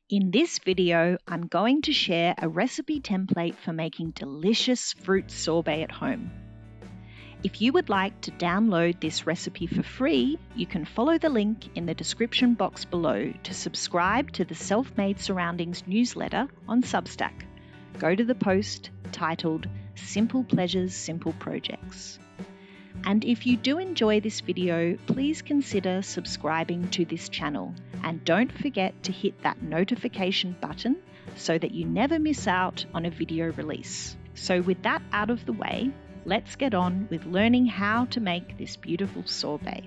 In this video, I'm going to share a recipe template for making delicious fruit sorbet at home. If you would like to download this recipe for free, you can follow the link in the description box below to subscribe to the Self-Made Surroundings newsletter on Substack. Go to the post titled Simple Pleasures, Simple Projects. And if you do enjoy this video, please consider subscribing to this channel and don't forget to hit that notification button so that you never miss out on a video release. So with that out of the way, let's get on with learning how to make this beautiful sorbet.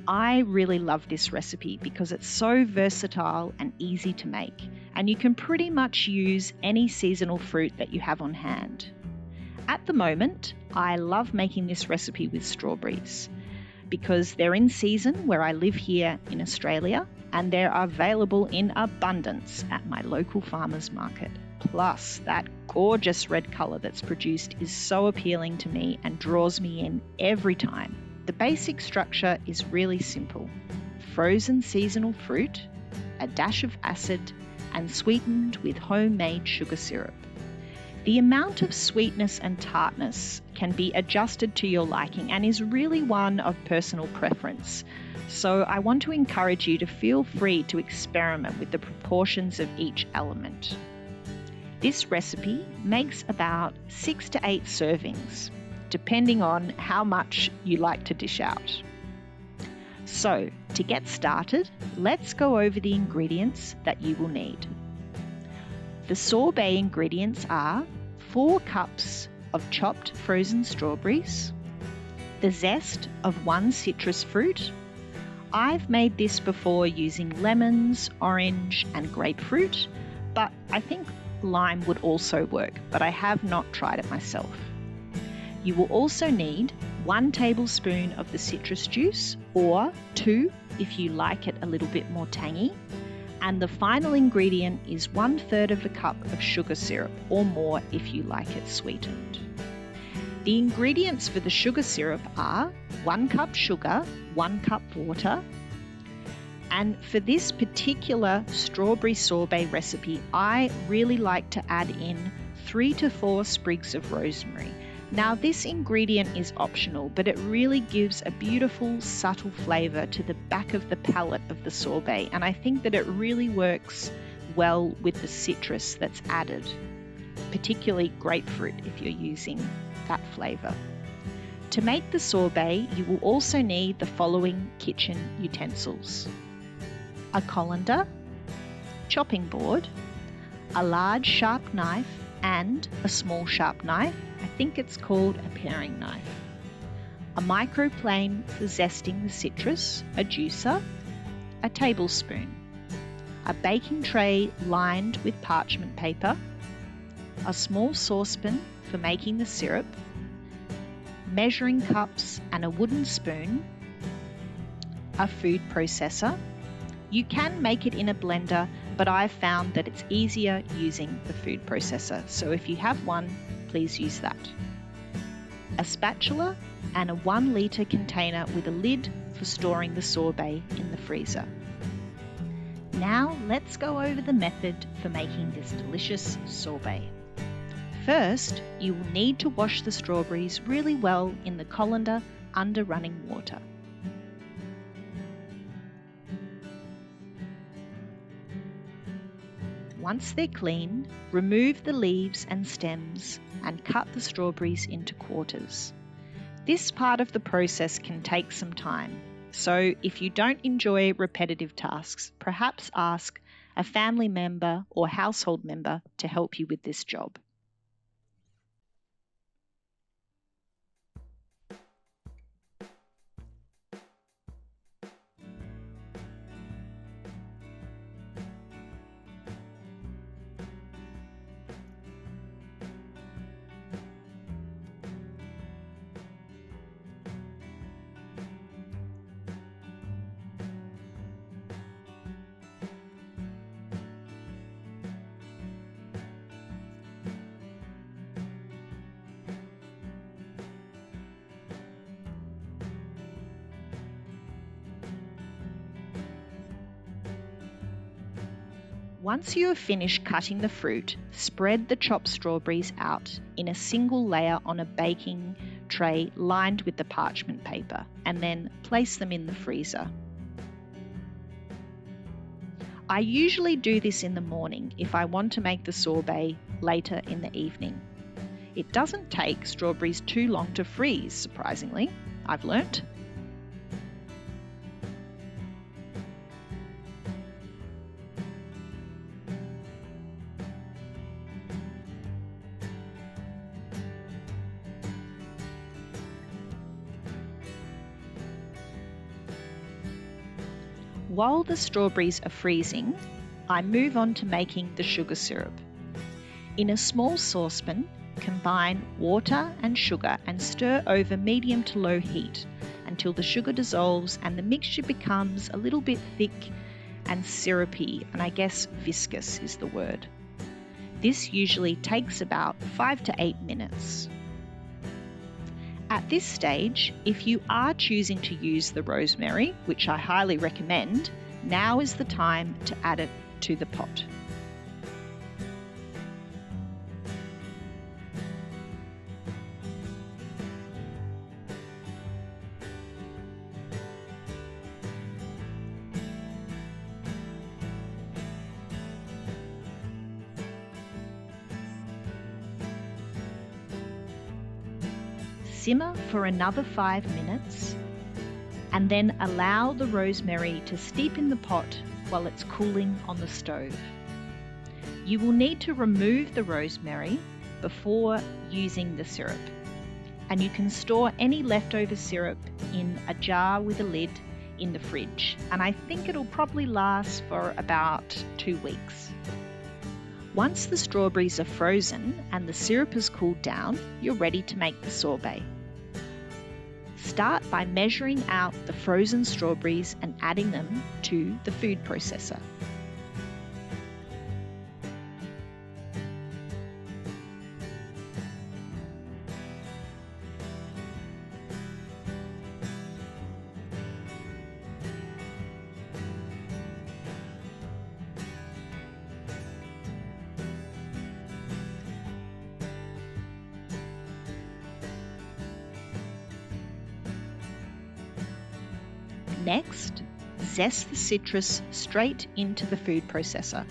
I really love this recipe because it's so versatile and easy to make, and you can pretty much use any seasonal fruit that you have on hand. At the moment, I love making this recipe with strawberries because they're in season where I live here in Australia and they're available in abundance at my local farmers market. Plus, that gorgeous red colour that's produced is so appealing to me and draws me in every time. The basic structure is really simple. Frozen seasonal fruit, a dash of acid, and sweetened with homemade sugar syrup. The amount of sweetness and tartness can be adjusted to your liking and is really one of personal preference. So I want to encourage you to feel free to experiment with the proportions of each element. This recipe makes about 6 to 8 servings, depending on how much you like to dish out. So to get started, let's go over the ingredients that you will need. The sorbet ingredients are 4 cups of chopped frozen strawberries, the zest of 1 citrus fruit. I've made this before using lemons, orange and grapefruit, but I think lime would also work, but I have not tried it myself. You will also need 1 tablespoon of the citrus juice, or 2 if you like it a little bit more tangy. And the final ingredient is 1/3 of a cup of sugar syrup, or more if you like it sweetened. The ingredients for the sugar syrup are 1 cup sugar, 1 cup water. And for this particular strawberry sorbet recipe, I really like to add in 3 to 4 sprigs of rosemary. Now this ingredient is optional, but it really gives a beautiful, subtle flavour to the back of the palate of the sorbet, and I think that it really works well with the citrus that's added, particularly grapefruit if you're using that flavour. To make the sorbet, you will also need the following kitchen utensils: a colander, chopping board, a large sharp knife and a small sharp knife. I think it's called a paring knife. A microplane for zesting the citrus, a juicer, a tablespoon, a baking tray lined with parchment paper, a small saucepan for making the syrup, measuring cups and a wooden spoon, a food processor. You can make it in a blender, but I've found that it's easier using the food processor. So if you have one, please use that. A spatula and a 1 litre container with a lid for storing the sorbet in the freezer. Now let's go over the method for making this delicious sorbet. First, you will need to wash the strawberries really well in the colander under running water. Once they're clean, remove the leaves and stems and cut the strawberries into quarters. This part of the process can take some time, so if you don't enjoy repetitive tasks, perhaps ask a family member or household member to help you with this job. Once you have finished cutting the fruit, spread the chopped strawberries out in a single layer on a baking tray lined with the parchment paper, and then place them in the freezer. I usually do this in the morning if I want to make the sorbet later in the evening. It doesn't take strawberries too long to freeze, surprisingly, I've learnt. While the strawberries are freezing, I move on to making the sugar syrup. In a small saucepan, combine water and sugar and stir over medium to low heat until the sugar dissolves and the mixture becomes a little bit thick and syrupy, and I guess viscous is the word. This usually takes about 5 to 8 minutes. At this stage, if you are choosing to use the rosemary, which I highly recommend, now is the time to add it to the pot. Simmer for another 5 minutes and then allow the rosemary to steep in the pot while it's cooling on the stove. You will need to remove the rosemary before using the syrup, and you can store any leftover syrup in a jar with a lid in the fridge, and I think it'll probably last for about 2 weeks. Once the strawberries are frozen and the syrup has cooled down, you're ready to make the sorbet. Start by measuring out the frozen strawberries and adding them to the food processor. Next, zest the citrus straight into the food processor.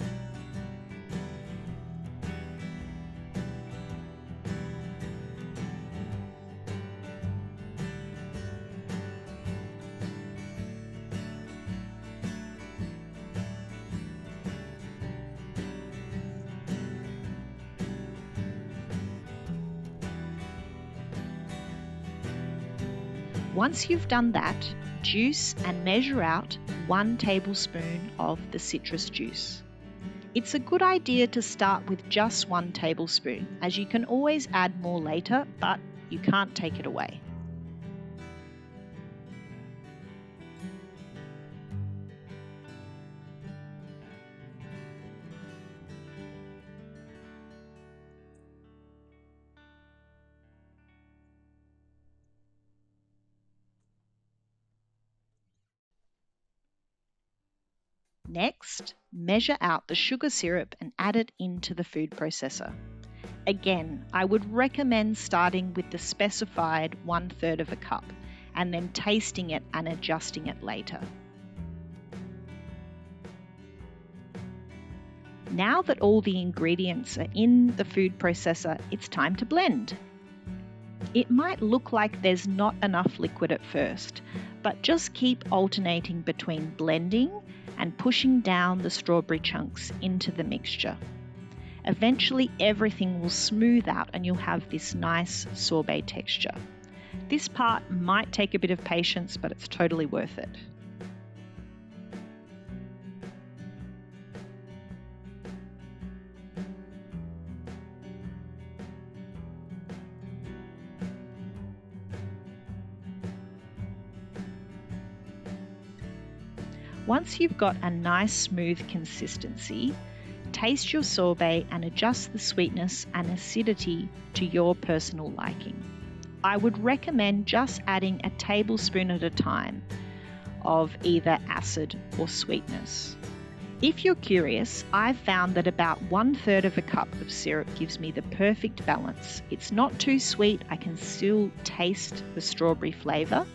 Once you've done that, juice and measure out 1 tablespoon of the citrus juice. It's a good idea to start with just 1 tablespoon, as you can always add more later, but you can't take it away. Next, measure out the sugar syrup and add it into the food processor. Again, I would recommend starting with the specified 1/3 of a cup and then tasting it and adjusting it later. Now that all the ingredients are in the food processor, it's time to blend. It might look like there's not enough liquid at first, but just keep alternating between blending and pushing down the strawberry chunks into the mixture. Eventually everything will smooth out and you'll have this nice sorbet texture. This part might take a bit of patience, but it's totally worth it. Once you've got a nice smooth consistency, taste your sorbet and adjust the sweetness and acidity to your personal liking. I would recommend just adding a tablespoon at a time of either acid or sweetness. If you're curious, I've found that about 1/3 of a cup of syrup gives me the perfect balance. It's not too sweet, I can still taste the strawberry flavour,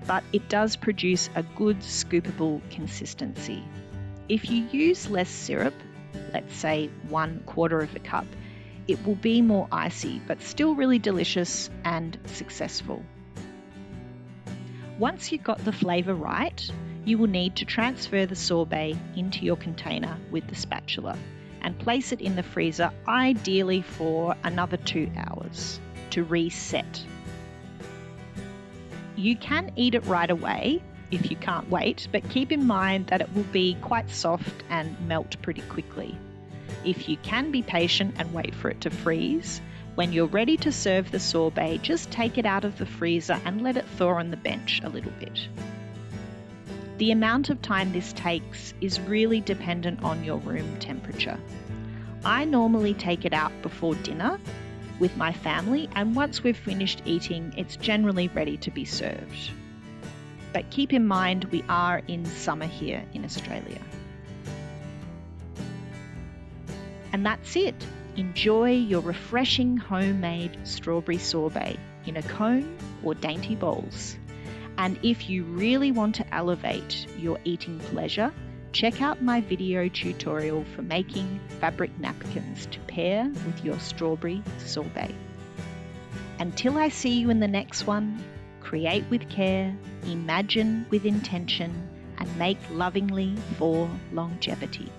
but it does produce a good scoopable consistency. If you use less syrup, let's say 1/4 of a cup, it will be more icy, but still really delicious and successful. Once you've got the flavour right, you will need to transfer the sorbet into your container with the spatula and place it in the freezer, ideally for another 2 hours to reset. You can eat it right away if you can't wait, but keep in mind that it will be quite soft and melt pretty quickly. If you can be patient and wait for it to freeze, when you're ready to serve the sorbet, just take it out of the freezer and let it thaw on the bench a little bit. The amount of time this takes is really dependent on your room temperature. I normally take it out before dinner with my family, and once we've finished eating, it's generally ready to be served. But keep in mind, we are in summer here in Australia. And that's it. Enjoy your refreshing homemade strawberry sorbet in a cone or dainty bowls. And if you really want to elevate your eating pleasure, check out my video tutorial for making fabric napkins to pair with your strawberry sorbet. Until I see you in the next one, create with care, imagine with intention, and make lovingly for longevity.